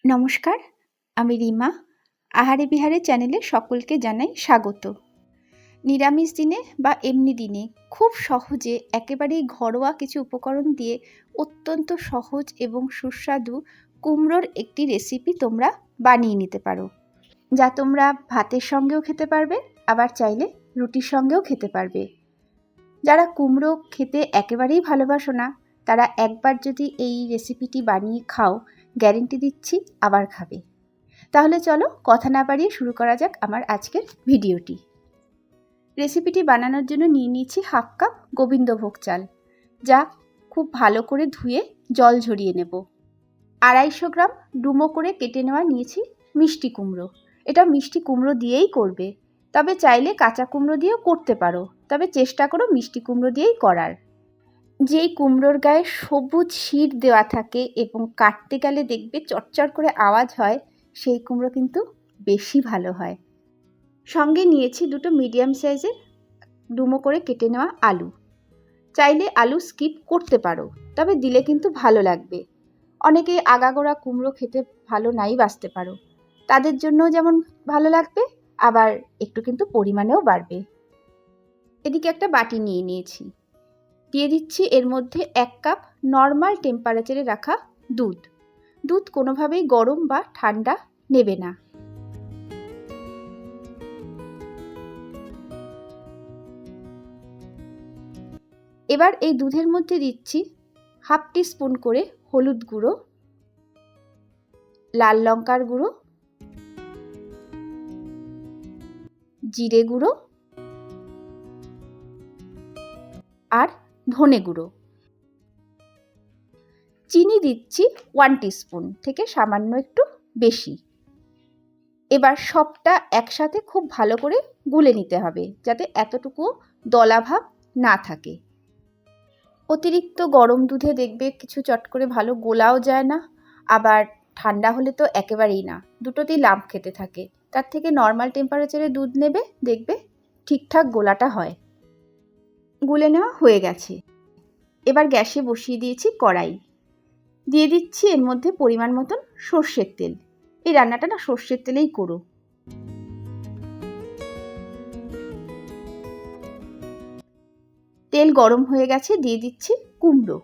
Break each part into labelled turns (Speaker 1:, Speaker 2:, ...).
Speaker 1: নমস্কার, আমি রিমা। আহারে বিহারে চ্যানেলে সকলকে জানাই স্বাগত। নিরামিষ দিনে বা এমনি দিনে খুব সহজে একেবারেই ঘরোয়া কিছু উপকরণ দিয়ে অত্যন্ত সহজ এবং সুস্বাদু কুমড়োর একটি রেসিপি তোমরা বানিয়ে নিতে পারো, যা তোমরা ভাতের সঙ্গেও খেতে পারবে, আবার চাইলে রুটির সঙ্গেও খেতে পারবে। যারা কুমড়ো খেতে একেবারেই ভালোবাসো না, তারা একবার যদি এই রেসিপিটি বানিয়ে খাও, গ্যারেন্টি দিচ্ছি আবার খাবে। তাহলে চলো কথা না বাড়িয়ে শুরু করা যাক আমার আজকের ভিডিওটি। রেসিপিটি বানানোর জন্য নিয়ে নিয়েছি 1/2 কাপ গোবিন্দভোগ চাল, যা খুব ভালো করে ধুয়ে জল ঝরিয়ে নেব। 250 গ্রাম ডুমো করে কেটে নেওয়া নিয়েছি মিষ্টি কুমড়ো। এটা মিষ্টি কুমড়ো দিয়েই করবে, তবে চাইলে কাঁচা কুমড়ো দিয়েও করতে পারো, তবে চেষ্টা করো মিষ্টি কুমড়ো দিয়েই করার। যেই কুমড়োর গায়ে সবুজ শির দেওয়া থাকে এবং কাটতে গেলে দেখবে চটচট করে আওয়াজ হয়, সেই কুমড়ো কিন্তু বেশি ভালো হয়। সঙ্গে নিয়েছি 2 মিডিয়াম সাইজের ডুমো করে কেটে নেওয়া আলু। চাইলে আলু স্কিপ করতে পারো, তবে দিলে কিন্তু ভালো লাগবে। অনেকেই আগাগোড়া কুমড়ো খেতে ভালো নাই বাসতে পারো, তাদের জন্য যেমন ভালো লাগবে, আবার একটু কিন্তু পরিমাণেও বাড়বে। এদিকে একটা বাটি নিয়ে নিয়েছি, দিয়ে দিচ্ছি এর মধ্যে 1 কাপ নর্মাল টেম্পারেচারে রাখা দুধ। দুধ কোনোভাবেই গরম বা ঠান্ডা নেবে না। এবার এই দুধের মধ্যে দিচ্ছি 1/2 টিস্পুন করে হলুদ গুঁড়ো, লাল লঙ্কার গুঁড়ো, জিরে গুঁড়ো আর ধনে গুঁড়ো। চিনি দিচ্ছি 1 টিস্পুন থেকে সামান্য একটু বেশি। এবার সবটা একসাথে খুব ভালো করে গুলে নিতে হবে, যাতে এতটুকু দলাভাব না থাকে। অতিরিক্ত গরম দুধে দেখবে কিছু চট করে ভালো গোলাও যায় না, আবার ঠান্ডা হলে তো একেবারেই না, দুটোতেই লাভ খেতে থাকে। তার থেকে নর্মাল টেম্পারেচারে দুধ নেবে, দেখবে ঠিকঠাক গোলাটা হয়। গুলে নেওয়া হয়ে গেছে। এবার গ্যাসে বসিয়ে দিয়েছি কড়াই, দিয়ে দিচ্ছি এর মধ্যে পরিমাণ মতন সর্ষের তেল। এই রান্নাটা না সর্ষের তেলেই করো। তেল গরম হয়ে গেছে, দিয়ে দিচ্ছি কুমড়ো।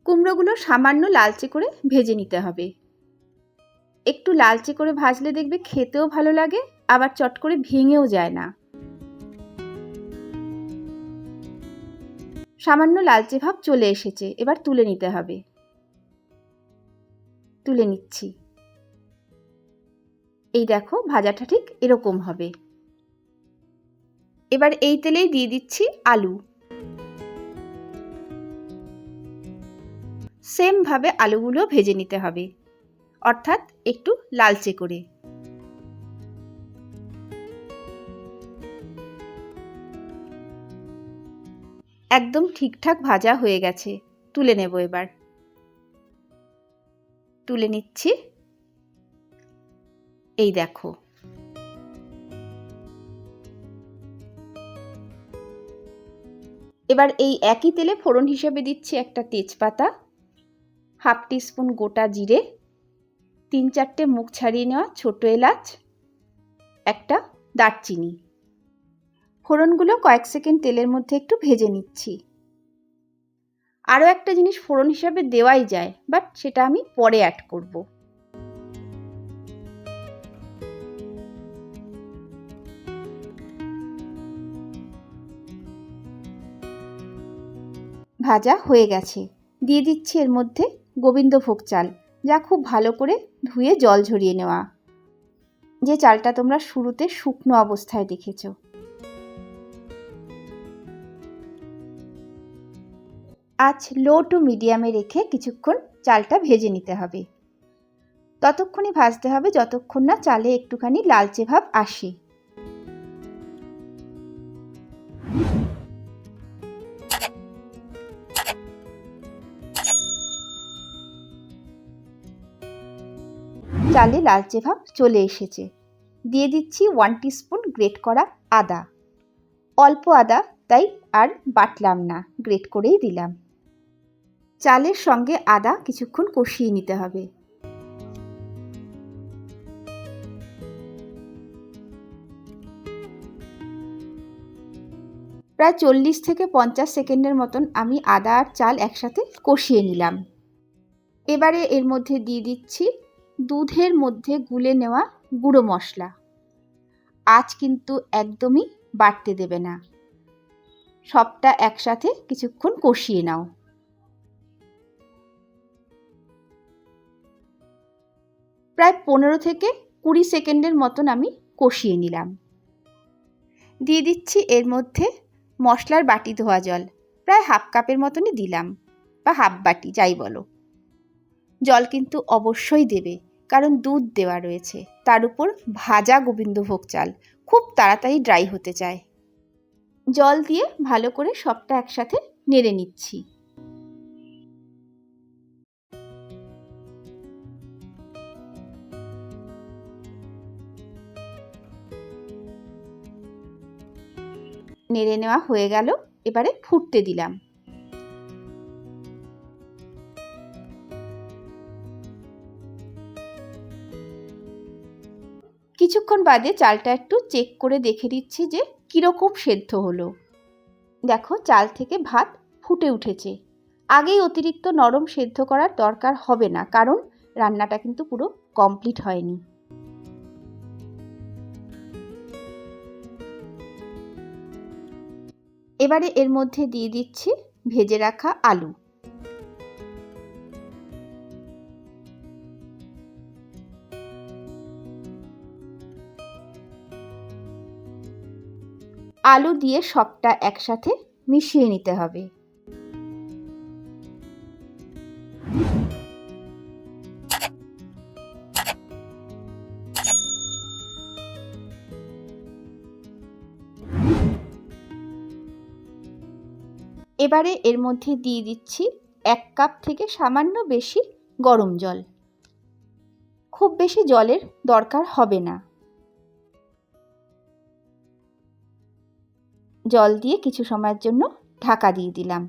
Speaker 1: কুমড়োগুলো সামান্য লালচে করে ভেজে নিতে হবে। একটু লালচে করে ভাজলে দেখবে খেতেও ভালো লাগে, আবার চট করে ভেঙেও যায় না। সামান্য লালচে ভাব চলে এসেছে, এবার তুলে নিতে হবে। তুলে নিচ্ছি। এই দেখো ভাজাটা ঠিক এরকম হবে। এবার এই তেলেই দিয়ে দিচ্ছি আলু। সেম ভাবে আলুগুলো ভেজে নিতে হবে, অর্থাৎ একটু লালচে করে। একদম ঠিকঠাক ভাজা হয়ে গেছে, তুলে নেব। এবার তুলে নিচ্ছি। এই দেখো, এবার এই একই তেলে ফোড়ন হিসেবে দিচ্ছি একটা তেজপাতা, 1/2 টিস্পুন গোটা জিরে, 3-4টে মুখ ছাড়িয়ে নেওয়া ছোট এলাচ, একটা দারচিনি। ফোড়নগুলো কয়েক সেকেন্ড তেলের মধ্যে একটু ভেজে নিচ্ছি। আরও একটা জিনিস ফোড়ন হিসাবে দেওয়াই যায়, বাট সেটা আমি পরে অ্যাড করব। ভাজা হয়ে গেছে, দিয়ে দিচ্ছি এর মধ্যে গোবিন্দভোগ চাল, যা খুব ভালো করে ধুয়ে জল ঝরিয়ে নেওয়া, যে চালটা তোমরা শুরুতে শুকনো অবস্থায় দেখেছো। আঁচ লো টু মিডিয়ামে রেখে কিছুক্ষণ চালটা ভেজে নিতে হবে। ততক্ষণই ভাজতে হবে যতক্ষণ না চালে একটুখানি লালচে ভাব আসে। চালে লালচে ভাব চলে এসেছে, দিয়ে দিচ্ছি 1 টিস্পুন গ্রেট করা আদা। অল্প আদা, তাই আর বাটলাম না, গ্রেট করেই দিলাম। চালের সঙ্গে আদা কিছুক্ষণ কষিয়ে নিতে হবে। প্রায় 40 থেকে 50 সেকেন্ডের মতন আমি আদা আর চাল একসাথে কষিয়ে নিলাম। এবারে এর মধ্যে দিয়ে দিচ্ছি দুধের মধ্যে গুলে নেওয়া গুঁড়ো মশলা। আঁচ কিন্তু একদমই বাড়তে দেবে না, সবটা একসাথে কিছুক্ষণ কষিয়ে নাও। প্রায় 15 থেকে 20 সেকেন্ডের মতন আমি কষিয়ে নিলাম। দিয়ে দিচ্ছি এর মধ্যে মশলার বাটি ধোয়া জল, প্রায় হাফ কাপের মতনই দিলাম, বা হাফ বাটি যাই বলো। জল কিন্তু অবশ্যই দেবে, কারণ দুধ দেওয়া রয়েছে, তার উপর ভাজা গোবিন্দভোগ চাল, খুব তাড়াতাড়ি ড্রাই হতে চায়। জল দিয়ে ভালো করে সবটা একসাথে নেড়ে নিচ্ছি। নেড়ে নেওয়া হয়ে গেল, এবারে ফুটতে দিলাম। কিছুক্ষণ বাদে চালটা একটু চেক করে দেখে দিচ্ছি যে কীরকম সেদ্ধ হলো। দেখো চাল থেকে ভাত ফুটে উঠেছে। আগেই অতিরিক্ত নরম সেদ্ধ করার দরকার হবে না, কারণ রান্নাটা কিন্তু পুরো কমপ্লিট হয়নি। এবারে এর মধ্যে দিয়ে দিচ্ছি ভেজে রাখা আলু। আলু দিয়ে সবটা একসাথে মিশিয়ে নিতে হবে। এবারে এর মধ্যে দিয়ে দিচ্ছি 1 কাপ থেকে সামান্য বেশি গরম জল। খুব বেশি জলের দরকার হবে না। জল দিয়ে কিছু সময়ের জন্য ঢাকা দিয়ে দিলাম।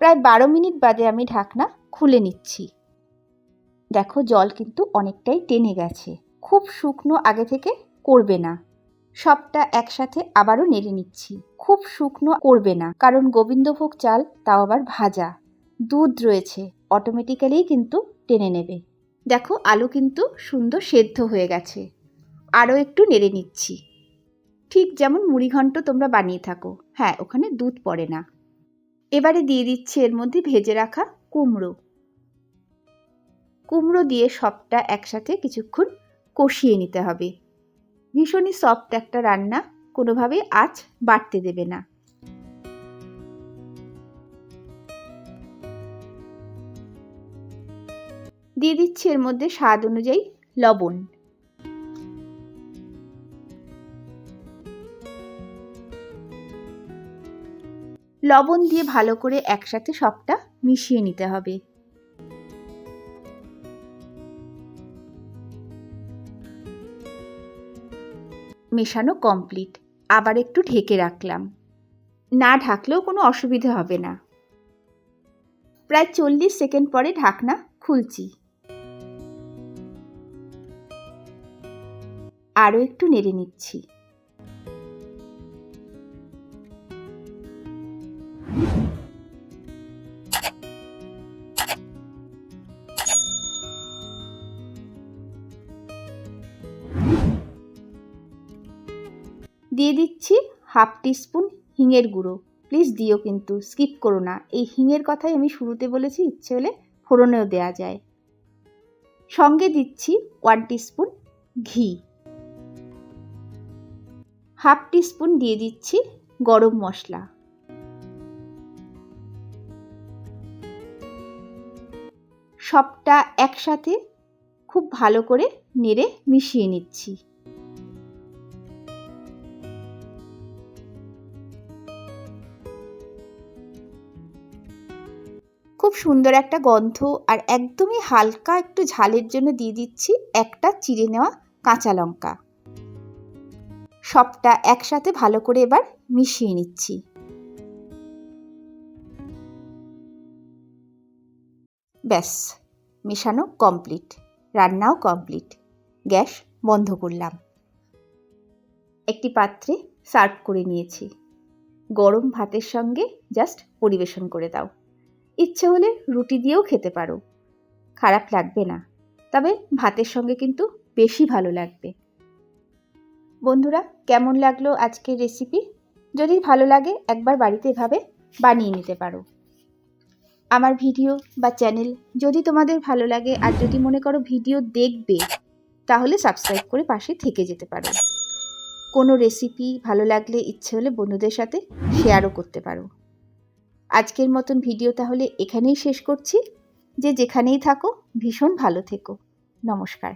Speaker 1: প্রায় 12 মিনিট বাদে আমি ঢাকনা খুলে নিচ্ছি। দেখো জল কিন্তু অনেকটাই টেনে গেছে। খুব শুকনো আগে থেকে করবে না। সবটা একসাথে আবারও নেড়ে নিচ্ছি। খুব শুকনো করবে না, কারণ গোবিন্দভোগ চাল তাও আবার ভাজা, দুধ রয়েছে, অটোমেটিক্যালি কিন্তু টেনে নেবে। দেখো আলু কিন্তু সুন্দর সেদ্ধ হয়ে গেছে। আরও একটু নেড়ে নিচ্ছি, ঠিক যেমন মুড়িঘণ্ট তোমরা বানিয়ে থাকো। হ্যাঁ, ওখানে দুধ পড়ে না। এবারে দিয়ে দিচ্ছি এর মধ্যে ভেজে রাখা কুমড়ো। কুমড়ো দিয়ে সবটা একসাথে কিছুক্ষণ কষিয়ে নিতে হবে। ভীষণই সফট একটা রান্না, কোনোভাবেই আঁচ বাড়তে দেবে না। দিয়ে দিচ্ছি এর মধ্যে স্বাদ অনুযায়ী লবণ। লবণ দিয়ে ভালো করে একসাথে সবটা মিশিয়ে নিতে হবে। মেশানো কমপ্লিট। আবার একটু ঢেকে রাখলাম। না ঢাকলেও কোনো অসুবিধা হবে না। প্রায় 40 সেকেন্ড পরে ঢাকনা খুলছি। আরও একটু নেড়ে নিচ্ছি। দিয়ে দিচ্ছি হাফ টিস্পুন হিঙের গুঁড়ো। প্লিজ দিও, কিন্তু স্কিপ করো না। এই হিঙের কথাই আমি শুরুতে বলেছি, ইচ্ছে হলে ফোড়নেও দেওয়া যায়। সঙ্গে দিচ্ছি 1 টিস্পুন ঘি। হাফ টিস্পুন দিয়ে দিচ্ছি গরম মশলা। সবটা একসাথে খুব ভালো করে নেড়ে মিশিয়ে নিচ্ছি। খুব সুন্দর একটা গন্ধ, আর একদমই হালকা একটু ঝালের জন্য দিয়ে দিচ্ছি একটা চিড়ে নেওয়া কাঁচা লঙ্কা। সবটা একসাথে ভালো করে এবার মিশিয়ে নিচ্ছি। ব্যাস, মেশানো কমপ্লিট, রান্নাও কমপ্লিট। গ্যাস বন্ধ করলাম। একটি পাত্রে সার্ভ করে নিয়েছি। গরম ভাতের সঙ্গে জাস্ট পরিবেশন করে দাও। ইচ্ছে হলে রুটি দিয়েও খেতে পারো, খারাপ লাগবে না, তবে ভাতের সঙ্গে কিন্তু বেশি ভালো লাগবে। বন্ধুরা, কেমন লাগলো আজকের রেসিপি? যদি ভালো লাগে একবার বাড়িতে এভাবে বানিয়ে নিতে পারো। আমার ভিডিও বা চ্যানেল যদি তোমাদের ভালো লাগে আর যদি মনে করো ভিডিও দেখবে, তাহলে সাবস্ক্রাইব করে পাশে থেকে যেতে পারো। কোনো রেসিপি ভালো লাগলে ইচ্ছে হলে বন্ধুদের সাথে শেয়ারও করতে পারো। আজকের মতন ভিডিও তাহলে এখানেই শেষ করছি। যে যেখানেই থাকো ভীষণ ভালো থেকো। নমস্কার।